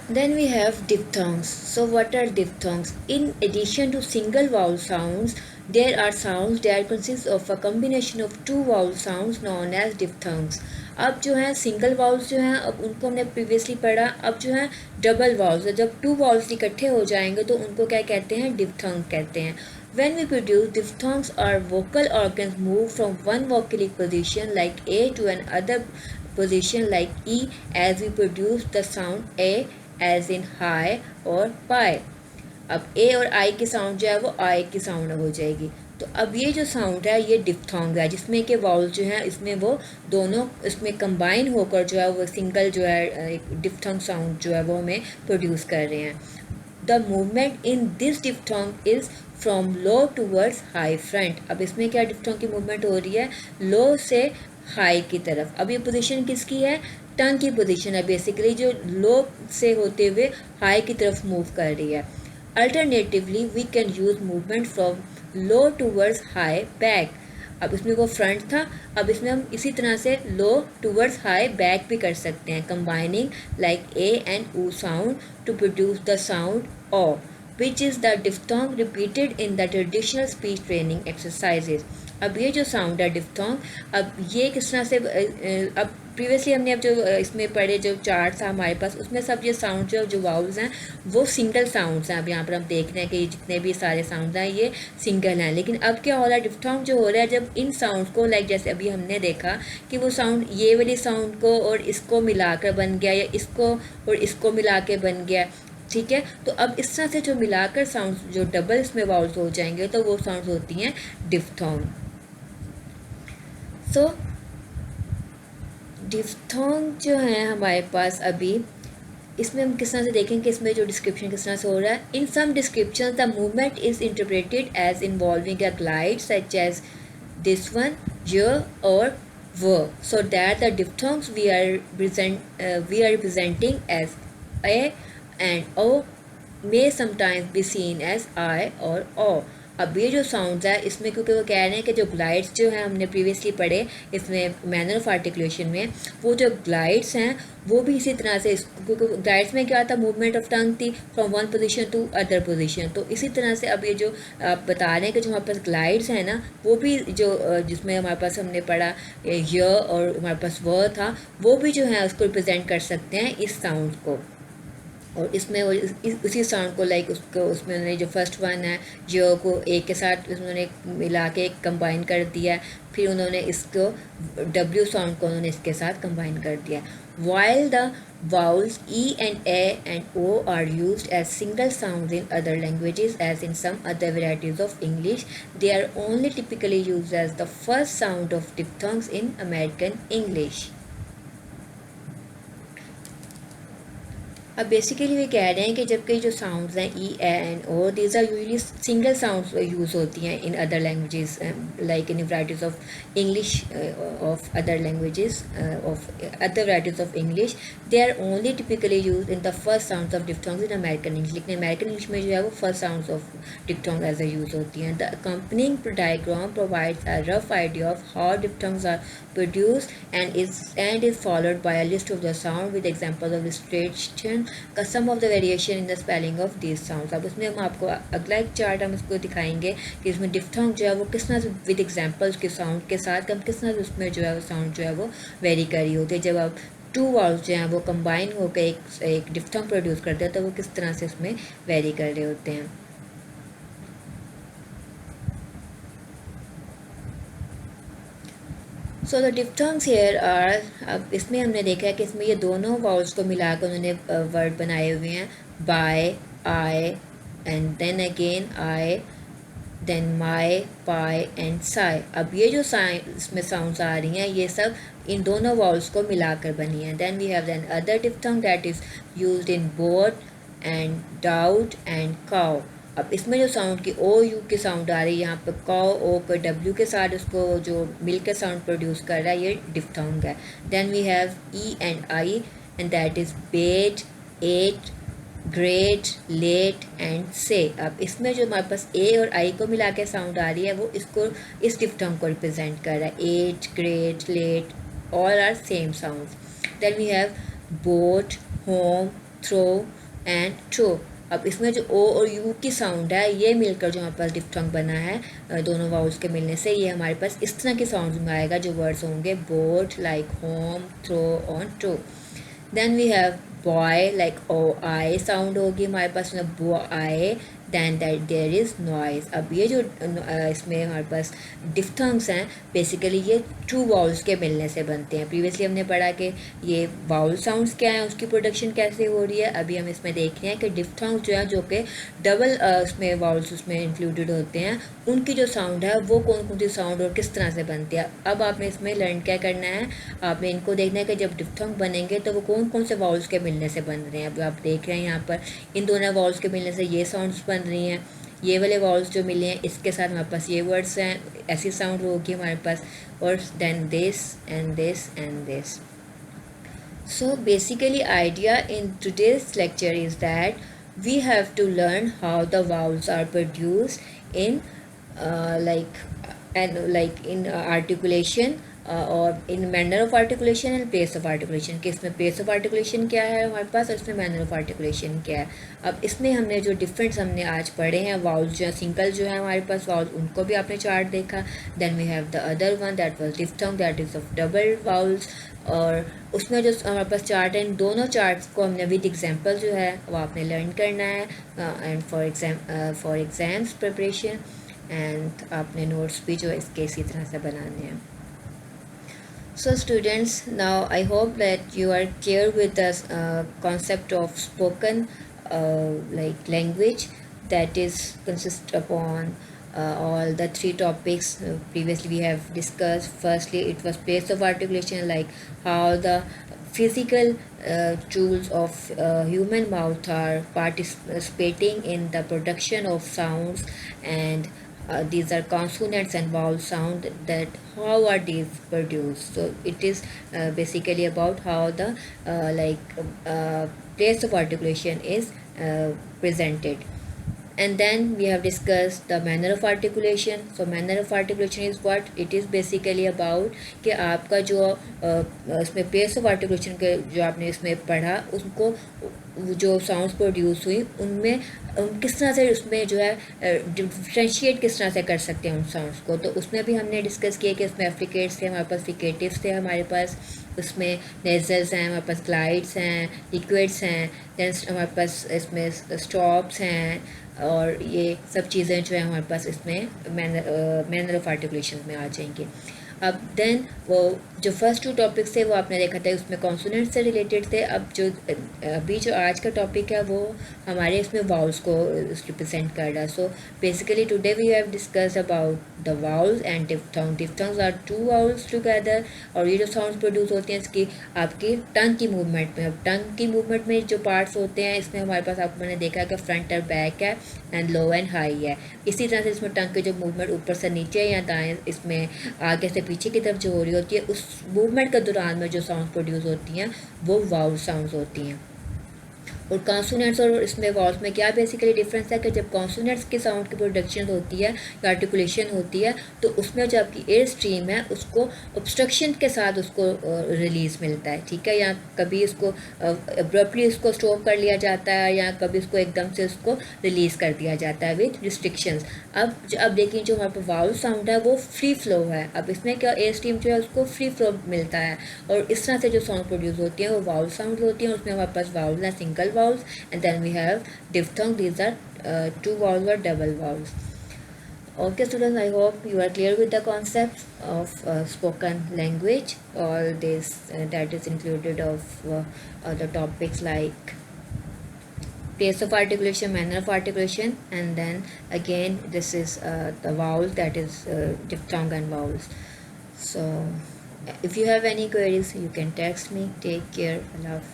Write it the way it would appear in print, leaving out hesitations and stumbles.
Then we have diphthongs. So what are diphthongs? In addition to single vowel sounds, there are sounds that consist of a combination of two vowel sounds known as diphthongs. अब जो है single vowels जो हैं अब उनको हमने previously पढ़ा. अब जो है डबल वाउल्स, जब टू वाउल्स इकट्ठे हो जाएंगे तो उनको क्या कहते हैं? डिप्थोंग कहते हैं. When we produce diphthongs, our vocal organs move from one vocalic position like A to another position like E as we produce the sound A as in high और pie. अब ए और आई की साउंड जो है वो आई की साउंड हो जाएगी. तो अब ये जो साउंड है ये डिप्थोंग है, जिसमें के वाउल जो है इसमें वो दोनों इसमें कंबाइन होकर जो है वो सिंगल जो है एक डिप्थोंग साउंड जो है वो हमें प्रोड्यूस कर रहे हैं. The movement in this diphthong is from low towards high front. अब इसमें क्या डिप्थोंग की मूवमेंट हो रही है? लो से हाई की तरफ. अब ये पोजीशन किसकी है? टंग की पोजीशन है बेसिकली, जो लो से होते हुए हाई की तरफ मूव कर रही है. Alternatively we can use movement from low towards high back. अब इसमें वो फ्रंट था, अब इसमें हम इसी तरह से लो टूवर्ड्स हाई बैक भी कर सकते हैं, कंबाइनिंग लाइक ए एंड ऊ sound to produce the sound O, which is the diphthong repeated in the traditional speech training exercises. अब ये जो साउंड है डिप्थोंग, अब ये किस तरह से अब प्रीवियसली हमने अब जो इसमें पढ़े जो चार्ट था हमारे पास, उसमें सब ये साउंड जो वाउल्स हैं वो सिंगल साउंड्स हैं. अब यहाँ पर हम देख रहे हैं कि जितने भी सारे साउंड हैं ये सिंगल हैं. लेकिन अब क्या हो रहा है? डिप्थोंग जो हो रहा है जब इन साउंड को लाइक जैसे अभी हमने देखा कि वो साउंड ये वाली साउंड को और इसको मिलाकर बन गया, या इसको और इसको मिला के बन गया. ठीक है, तो अब इस तरह से जो मिलाकर साउंड्स जो डबल इसमें वाउल्स हो जाएंगे तो वो साउंड्स होती हैं डिप्थोंग. सो डिप्थोंग जो है हमारे पास अभी इसमें हम किस तरह से देखें कि इसमें जो डिस्क्रिप्शन किस तरह से हो रहा है. In some description the movement is interpreted as involving a glide such as this one, य और व, so that the diphthongs we are representing as a and o may sometimes be seen as I or o. अब ये जो sounds है इसमें क्योंकि वो कह रहे हैं कि जो ग्लाइड्स जो हैं हमने प्रीवियसली पढ़े इसमें मैनर ऑफ आर्टिकुलेशन में, वो जो ग्लाइड्स हैं वो भी इसी तरह से, क्योंकि ग्लाइड्स में क्या था? मूवमेंट ऑफ टंग थी from one position to other position. तो इसी तरह से अब ये जो आप बता रहे हैं कि जो हमारे पास ग्लाइड्स हैं ना वो भी जो जिसमें हमारे पास हमने पढ़ा य और हमारे पास व था, वो भी जो है उसको रिप्रेजेंट कर सकते हैं इस साउंड को. और इसमें उसी साउंड को लाइक उसको उसमें उन्होंने जो फर्स्ट वन है जो को ए के साथ उन्होंने मिला के कंबाइन कर दिया, फिर उन्होंने इसको डब्ल्यू साउंड को उन्होंने इसके साथ कंबाइन कर दिया. While the vowels E and A and O are used as single sounds in other languages as in some other varieties of English, they are only typically used as the first sound of diphthongs in American English. अब basically वे कह रहे हैं कि जबकि जो sounds हैं E and O these are usually single sounds use होती हैं in other languages like in varieties of English of other languages of other varieties of English, they are only typically use in the first sounds of diphthongs in American English. लेकिन American English में जो है वो first sounds of diphthong as a use होती हैं. The accompanying diagram provides a rough idea of how diphthongs are produced and is followed by a list of the sound with examples of illustration का some of the variation in the spelling of these sounds. अब इसमें हम आपको अगला एक chart हम इसको दिखाएंगे कि इसमें डिप्थोंग जो है वो किस तरह से विद एग्जांपल्स के साउंड के साथ हम किस तरह से उसमें जो है वो साउंड जो है वो वेरी कर रही होती है. जब आप टू वाउल्स जो हैं वो कंबाइन होकर एक डिप्थोंग प्रोड्यूस करते हैं तो वो किस तरह से उसमें वेरी कर रहे होते हैं. So the diphthongs here are, अब इसमें हमने देखा है कि इसमें ये दोनों वाउल्स को मिलाकर उन्होंने वर्ड बनाए हुए हैं, by, I and then again I, then my, pie and sigh. अब ये जो इसमें साउंड्स आ रही हैं ये सब इन दोनों वाउल्स को मिलाकर बनी हैं. Then we have then other diphthong that is used in boat and doubt and cow. अब इसमें जो साउंड की ओ यू की साउंड आ रही है यहाँ पर काउ ओ पर डब्ल्यू के साथ उसको जो मिल के साउंड प्रोड्यूस कर रहा है ये डिप्थोंग है. Then we have E and I and that is bait, ate, great, late and say. अब इसमें जो हमारे पास ए और आई को मिला के साउंड आ रही है वो इसको इस डिप्थोंग को रिप्रेजेंट कर रहा है. Ate, great, late all are same sounds. Then we have boat, home, throw, and throw. अब इसमें जो ओ और यू की साउंड है ये मिलकर जो हमारे पास डिफ्थोंग बना है, दोनों वाउल्स के मिलने से ये हमारे पास इस तरह के साउंड में आएगा जो वर्ड्स होंगे boat like home, throw, on, throw. Then we have boy like O I sound होगी हमारे पास में boy, than that there is noise. अब ये जो इसमें हमारे पास डिफ्थोंग्स हैं बेसिकली ये टू वाउल्स के मिलने से बनते हैं। प्रीवियसली हमने पढ़ा कि ये वाउल साउंड्स क्या हैं, उसकी प्रोडक्शन कैसे हो रही है। अभी हम इसमें देख रहे हैं कि डिफ्थोंग्स जो है जो कि डबल इसमें वाउल्स उसमें इंक्लूडेड होते हैं, उनकी जो साउंड है वो कौन कौन सी साउंड और किस तरह से बनती है। अब आपने इसमें लर्न क्या करना है, आपने इनको देखना है कि जब डिफ्थोंग बनेंगे तो वो कौन कौन से वाउल्स के मिलने से बन रहे हैं। अब आप देख रहे हैं यहाँ पर इन दोनों वाउल्स के मिलने से ये साउंड्स बन रही हैं, ये वाले वाउल्स जो मिले हैं इसके साथ हमारे पास ये वर्ड्स हैं, ऐसी साउंड होगी हमारे पास, और then this and this and this. So basically idea in today's lecture is that we have to learn how the vowels are produced in articulation और in manner of articulation and place of articulation, कि इसमें place of articulation क्या है हमारे पास और इसमें manner of articulation क्या है। अब इसमें हमने जो डिफरेंस हमने आज पढ़े हैं, वाउल्स जो है सिंगल जो है हमारे पास वाउल्स, उनको भी आपने चार्ट देखा। Then we have the other one that was diphthong that is of double vowels, और उसमें जो हमारे पास चार्ट है इन दोनों चार्ट्स को हमने विद एग्जांपल जो है वो आपने लर्न करना है and for exams preparation, and आपने नोट्स भी जो इसके इसी तरह से बनाने हैं। So students, now I hope that you are clear with the concept of spoken language, that is consist upon all the three topics previously we have discussed. Firstly, it was place of articulation, like how the physical tools of human mouth are participating in the production of sounds, and these are consonants and vowel sound, that how are these produced. So it is basically about how the place of articulation is presented. And then we have discussed the manner of articulation. So manner of articulation is what it is basically about कि आपका जो इसमें place of articulation के जो आपने इसमें पढ़ा उसको जो साउंड्स प्रोड्यूस हुई उनमें किस तरह से उसमें जो है डिफ्रेंशिएट किस तरह से कर सकते हैं उन साउंड्स को। तो उसमें भी हमने डिस्कस किया कि उसमें एफ्रिकेट्स थे, हमारे पास फ्रिकेटिव्स थे, हमारे पास उसमें नेजल्स हैं, हमारे पास ग्लाइड्स हैं, लिक्विड्स हैं, देन हमारे पास इसमें स्टॉप्स हैं, और ये सब चीज़ें जो है हमारे पास इसमें मैनर ऑफ आर्टिकुलेशन में आ जाएंगी। अब देन वो जो फर्स्ट टू टॉपिक्स थे वो आपने देखा था उसमें कॉन्सोनेंट से रिलेटेड थे। अब जो अभी जो आज का टॉपिक है वो हमारे इसमें वाउल्स को रिप्रेजेंट कर रहा है। So basically today we have discuss about the vowels and diphthong. Diphthongs are two vowels together, और ये जो साउंड्स प्रोड्यूस होते हैं इसकी आपकी टंग की मूवमेंट में। अब टंग की मूवमेंट में जो पार्ट्स होते हैं इसमें हमारे पास आपको मैंने देखा कि फ्रंट और बैक है एंड लो एंड हाई है। इसी तरह से इसमें टंग की जो मूवमेंट ऊपर से नीचे या दाएँ इसमें आगे से पीछे की तरफ जो हो रही होती है, उस मूवमेंट के दौरान में जो साउंड प्रोड्यूस होती हैं वो वाउल साउंड्स होती हैं। और कॉन्सोनेंट्स और इसमें वाउल्स में क्या बेसिकली डिफरेंस है कि जब कॉन्सोनेंट्स के साउंड की प्रोडक्शन होती है या आर्टिकुलेशन होती है तो उसमें जो आपकी एयर स्ट्रीम है उसको ऑब्स्ट्रक्शन के साथ उसको रिलीज़ मिलता है, ठीक है, या कभी इसको अब्रप्टली इसको स्टॉप कर लिया जाता है या कभी इसको एकदम से उसको रिलीज़ कर दिया जाता है विद रिस्ट्रिक्शंस। अब देखिए जो हमारे पास वाउल साउंड है वो फ्री फ्लो है। अब इसमें क्या एयर स्ट्रीम जो है उसको फ्री फ्लो मिलता है, और इस तरह से जो साउंड प्रोड्यूस होती है वो वाउल साउंड होती है। उसमें हमारे पास वाउल है single vowels, and then we have diphthong. These are two vowels or double vowels. Okay students, I hope you are clear with the concepts of spoken language. All this that is included of the topics like place of articulation, manner of articulation, and then again this is the vowels, that is diphthong and vowels. So if you have any queries you can text me. Take care. Allah Hafiz.